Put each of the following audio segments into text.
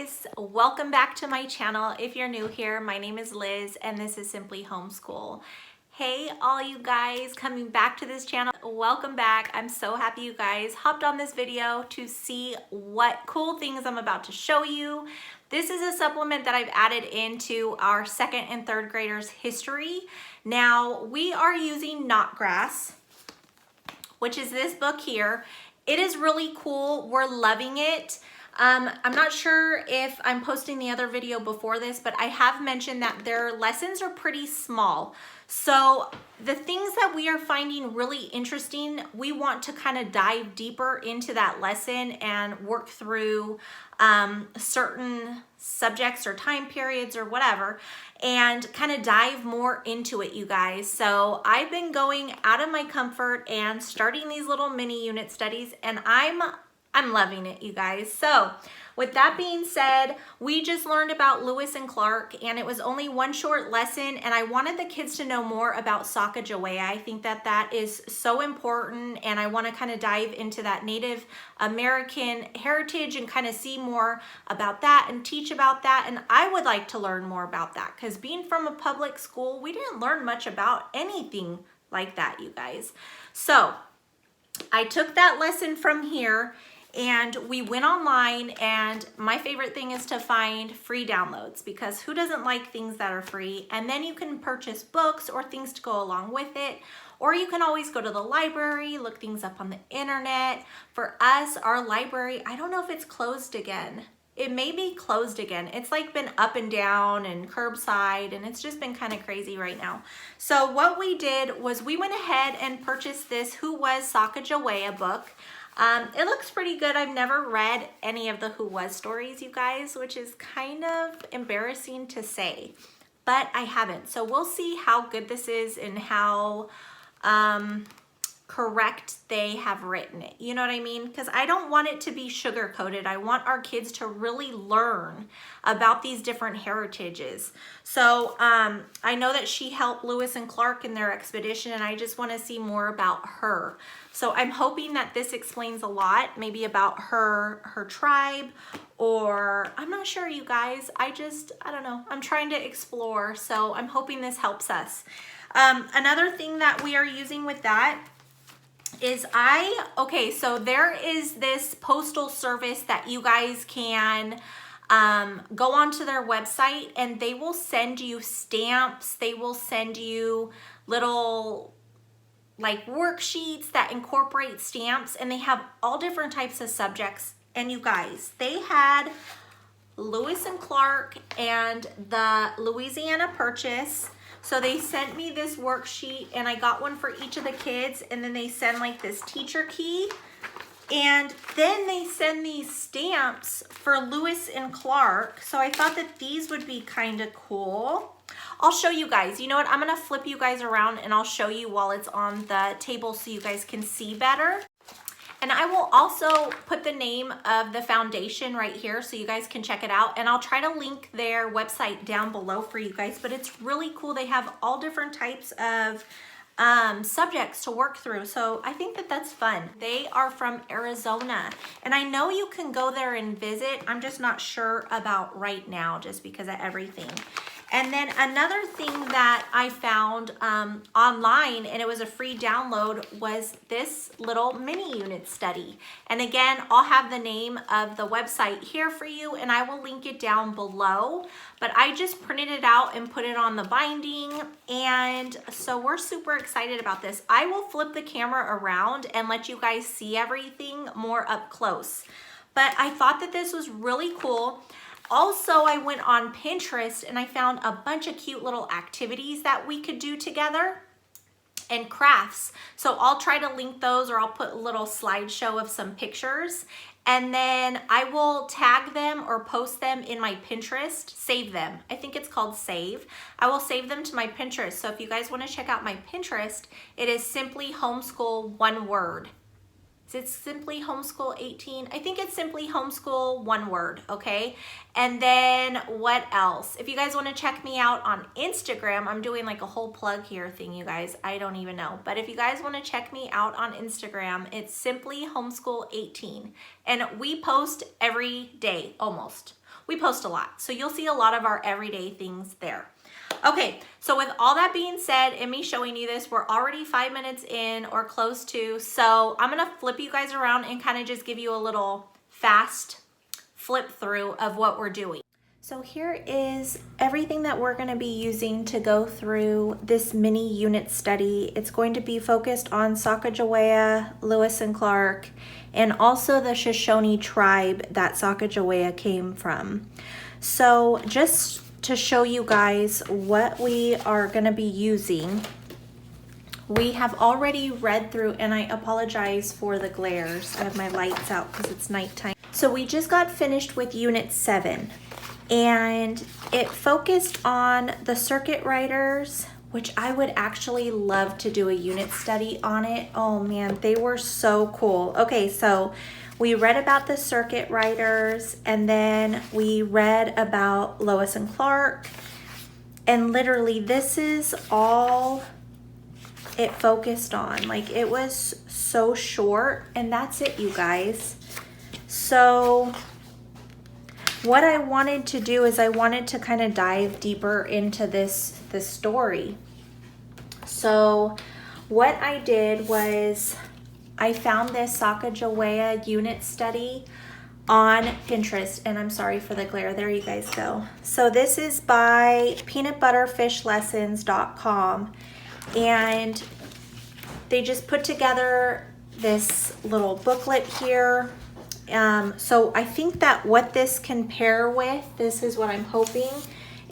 guys, welcome back to my channel. If you're new here, my name is Liz and this is Simply Homeschool. Hey all you guys coming back to this channel, welcome back. I'm so happy you guys hopped on this video to see what cool things I'm about to show you. This is a supplement that I've added into our second and third graders history. Now we are using Notgrass, which is this book here. It is really cool, we're loving it. I'm not sure if I'm posting the other video before this, but I have mentioned that their lessons are pretty small. So the things that we are finding really interesting, we want to kind of dive deeper into that lesson and work through certain subjects or time periods or whatever, and kind of dive more into it, you guys. So I've been going out of my comfort and starting these little mini unit studies, and I'm loving it, you guys. So with that being said, we just learned about Lewis and Clark, and it was only one short lesson, and I wanted the kids to know more about Sacagawea. I think that that is so important, and I want to kind of dive into that Native American heritage and kind of see more about that and teach about that. And I would like to learn more about that, because being from a public school, we didn't learn much about anything like that, you guys. So I took that lesson from here and we went online, and my favorite thing is to find free downloads, because who doesn't like things that are free? And then you can purchase books or things to go along with it, or you can always go to the library, look things up on the internet. For us, our library, I don't know if it's closed again. It may be closed again. It's like been up and down and curbside, and it's just been kind of crazy right now. So what we did was we went ahead and purchased this Who Was Sacagawea book. It looks pretty good. I've never read any of the Who Was stories, you guys, which is kind of embarrassing to say, but I haven't. So we'll see how good this is and how correct they have written it. You know what I mean? Because I don't want it to be sugar coated. I want our kids to really learn about these different heritages. So I know that she helped Lewis and Clark in their expedition, and I just want to see more about her. So I'm hoping that this explains a lot, maybe about her tribe, or I'm not sure, you guys. I don't know. I'm trying to explore, so I'm hoping this helps us. Another thing that we are using with that is so there is this postal service that you guys can go onto their website, and they will send you stamps. They will send you little like worksheets that incorporate stamps, and they have all different types of subjects. And you guys, they had Lewis and Clark and the Louisiana Purchase. So they sent me this worksheet, and I got one for each of the kids, and then they send like this teacher key, and then they send these stamps for Lewis and Clark. So I thought that these would be kind of cool. I'll show you guys. You know what? I'm going to flip you guys around, and I'll show you while it's on the table so you guys can see better. And I will also put the name of the foundation right here so you guys can check it out. And I'll try to link their website down below for you guys. But it's really cool. They have all different types of subjects to work through. So I think that that's fun. They are from Arizona. And I know you can go there and visit. I'm just not sure about right now just because of everything. And then another thing that I found online, and it was a free download, was this little mini unit study. And again, I'll have the name of the website here for you, and I will link it down below. But I just printed it out and put it on the binding, and so we're super excited about this. I will flip the camera around and let you guys see everything more up close. But I thought that this was really cool. Also, I went on Pinterest and I found a bunch of cute little activities that we could do together and crafts. So I'll try to link those, or I'll put a little slideshow of some pictures, and then I will tag them or post them in my Pinterest, save them. I think it's called save. I will save them to my Pinterest. So if you guys want to check out my Pinterest, it is Simply Homeschool, one word. It's Simply Homeschool 18. I think it's Simply Homeschool, one word, okay? And then what else? If you guys want to check me out on Instagram, I'm doing like a whole plug here thing, you guys. I don't even know. But if you guys want to check me out on Instagram, it's Simply Homeschool 18. And we post every day, almost. we post a lot. So you'll see a lot of our everyday things there. Okay, so with all that being said and me showing you this, we're already 5 minutes in or close to. So I'm gonna flip you guys around and kind of just give you a little fast flip through of what we're doing. So here is everything that we're going to be using to go through this mini unit study. It's going to be focused on Sacagawea, Lewis and Clark, and also the Shoshone tribe that Sacagawea came from. So just to show you guys what we are going to be using, we have already read through, and I apologize for the glares. I have my lights out because it's nighttime. So we just got finished with Unit 7. And it focused on the circuit riders, which I would actually love to do a unit study on it. Oh man, they were so cool. Okay, so we read about the circuit riders, and then we read about Lois and Clark. And literally this is all it focused on. Like, it was so short, and that's it, you guys. So what I wanted to do is I wanted to kind of dive deeper into this story. So what I did was I found this Sacagawea unit study on Pinterest, and I'm sorry for the glare. There you guys go. So this is by peanutbutterfishlessons.com, and they just put together this little booklet here. So I think that what this can pair with, this is what I'm hoping,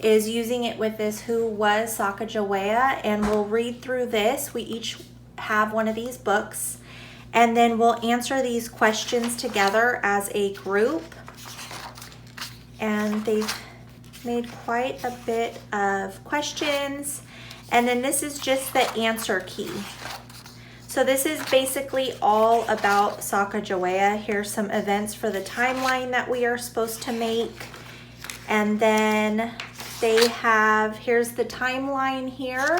is using it with this Who Was Sacagawea, and we'll read through this. We each have one of these books, and then we'll answer these questions together as a group. And they've made quite a bit of questions, and then this is just the answer key. So this is basically all about Sacagawea. Here's some events for the timeline that we are supposed to make. And then they have, here's the timeline here.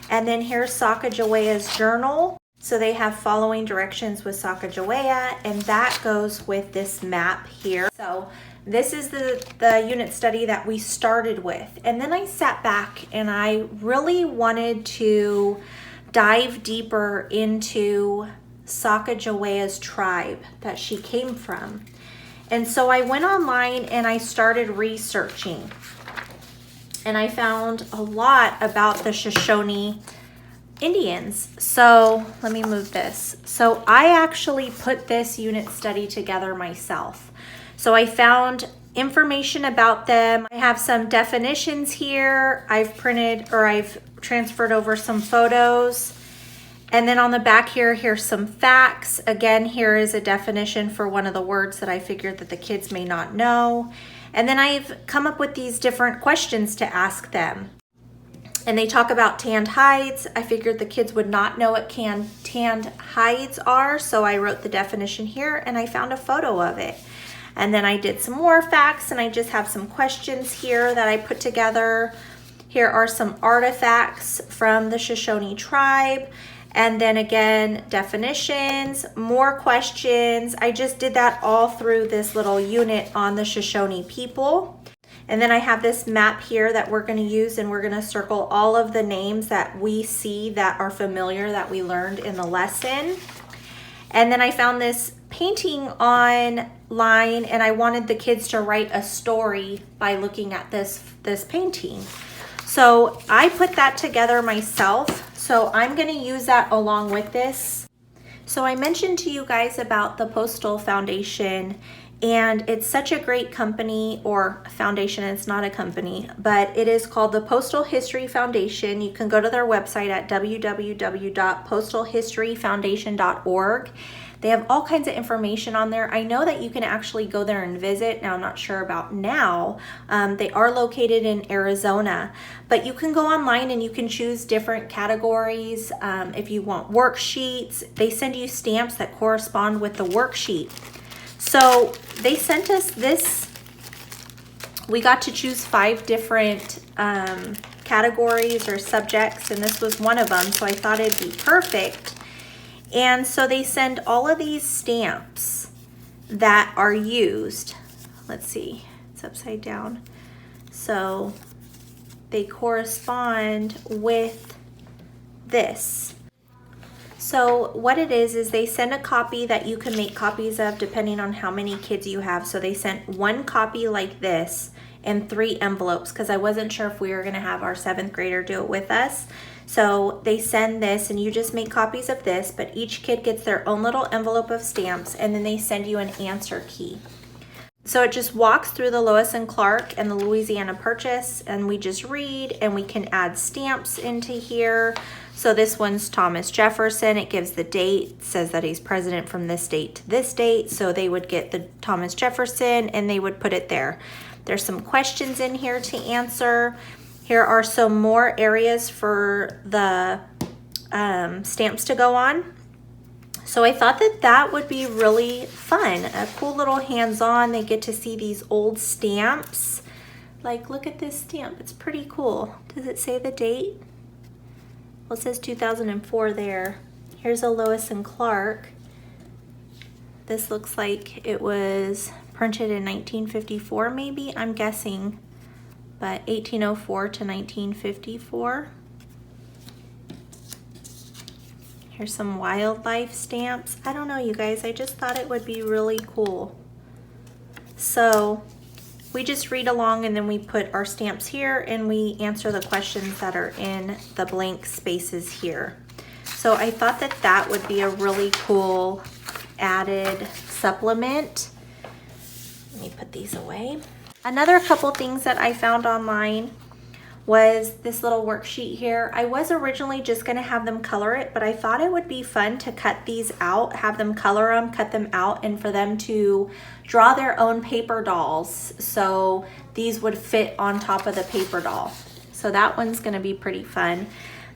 And then here's Sacagawea's journal. So they have following directions with Sacagawea, and that goes with this map here. So this is the unit study that we started with. And then I sat back and I really wanted to dive deeper into Sacagawea's tribe that she came from. And so I went online and I started researching, and I found a lot about the Shoshone Indians. So let me move this. So I actually put this unit study together myself. So I found information about them. I have some definitions here. I've printed, or I've transferred over some photos. And then on the back here, here's some facts. Again, here is a definition for one of the words that I figured that the kids may not know. And then I've come up with these different questions to ask them. And they talk about tanned hides. I figured the kids would not know what tanned hides are, so I wrote the definition here and I found a photo of it. And then I did some more facts, and I just have some questions here that I put together. Here are some artifacts from the Shoshone tribe. And then again, definitions, more questions. I just did that all through this little unit on the Shoshone people. And then I have this map here that we're going to use, and we're going to circle all of the names that we see that are familiar that we learned in the lesson. And then I found this painting online, and I wanted the kids to write a story by looking at this painting. So I put that together myself. So I'm going to use that along with this. So I mentioned to you guys about the Postal Foundation, and it's such a great company, or foundation. It's not a company, but it is called the Postal History Foundation. You can go to their website at www.postalhistoryfoundation.org. They have all kinds of information on there. I know that you can actually go there and visit. Now, I'm not sure about now. They are located in Arizona, but you can go online and you can choose different categories. If you want worksheets, they send you stamps that correspond with the worksheet. So they sent us this. We got to choose 5 different categories or subjects, and this was one of them, so I thought it'd be perfect. And so they send all of these stamps that are used. Let's see, It's upside down. So they correspond with this. So what it is they send a copy that you can make copies of depending on how many kids you have. So they sent one copy like this and 3 envelopes because I wasn't sure if we were gonna have our 7th grader do it with us. So they send this and you just make copies of this, but each kid gets their own little envelope of stamps and then they send you an answer key. So it just walks through the Lois and Clark and the Louisiana Purchase, and we just read and we can add stamps into here. So this one's Thomas Jefferson. It gives the date, says that he's president from this date to this date. So they would get the Thomas Jefferson and they would put it there. There's some questions in here to answer. Here are some more areas for the stamps to go on. So I thought that that would be really fun, a cool little hands-on. They get to see these old stamps. Like, look at this stamp, it's pretty cool. Does it say the date? Well, it says 2004 there. Here's a Lois and Clark. This looks like it was printed in 1954 maybe, I'm guessing, but 1804 to 1954. Here's some wildlife stamps. I don't know, you guys, I just thought it would be really cool. So we just read along and then we put our stamps here and we answer the questions that are in the blank spaces here. So I thought that that would be a really cool added supplement. Let me put these away. Another couple things that I found online was this little worksheet here. I was originally just gonna have them color it, but I thought it would be fun to cut these out, have them color them, cut them out, and for them to draw their own paper dolls. So these would fit on top of the paper doll. So that one's gonna be pretty fun.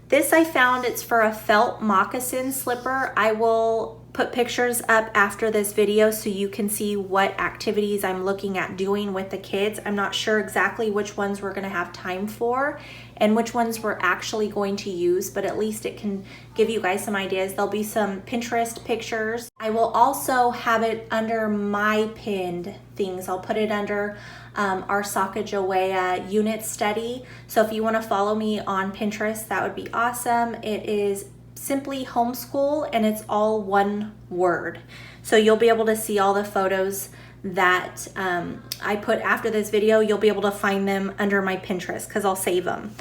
This I found, it's for a felt moccasin slipper. I will put pictures up after this video so you can see what activities I'm looking at doing with the kids. I'm not sure exactly which ones we're gonna have time for and which ones we're actually going to use, but at least it can give you guys some ideas. There'll be some Pinterest pictures. I will also have it under my pinned things. I'll put it under our Sacagawea unit study. So if you wanna follow me on Pinterest, that would be awesome. It is simply Homeschool and it's all one word. So you'll be able to see all the photos that I put after this video. You'll be able to find them under my Pinterest because I'll save them.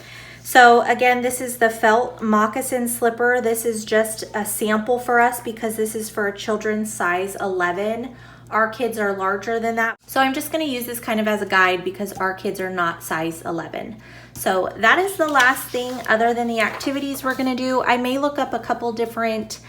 So again, this is the felt moccasin slipper. This is just a sample for us because this is for a children's size 11. Our kids are larger than that. So I'm just gonna use this kind of as a guide because our kids are not size 11. So that is the last thing other than the activities we're gonna do. I may look up a couple different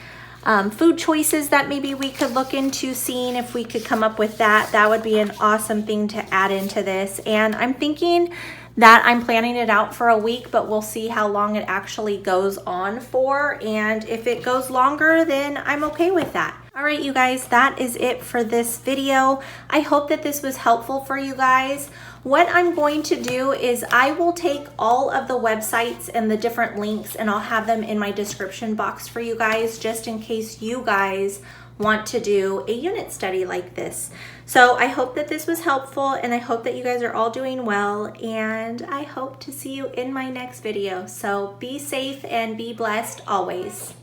food choices that maybe we could look into seeing if we could come up with that. That would be an awesome thing to add into this. And I'm thinking that I'm planning it out for a week, but we'll see how long it actually goes on for. And if it goes longer, then I'm okay with that. All right, you guys, that is it for this video. I hope that this was helpful for you guys. What I'm going to do is I will take all of the websites and the different links and I'll have them in my description box for you guys, just in case you guys want to do a unit study like this. So I hope that this was helpful and I hope that you guys are all doing well, and I hope to see you in my next video. So be safe and be blessed always.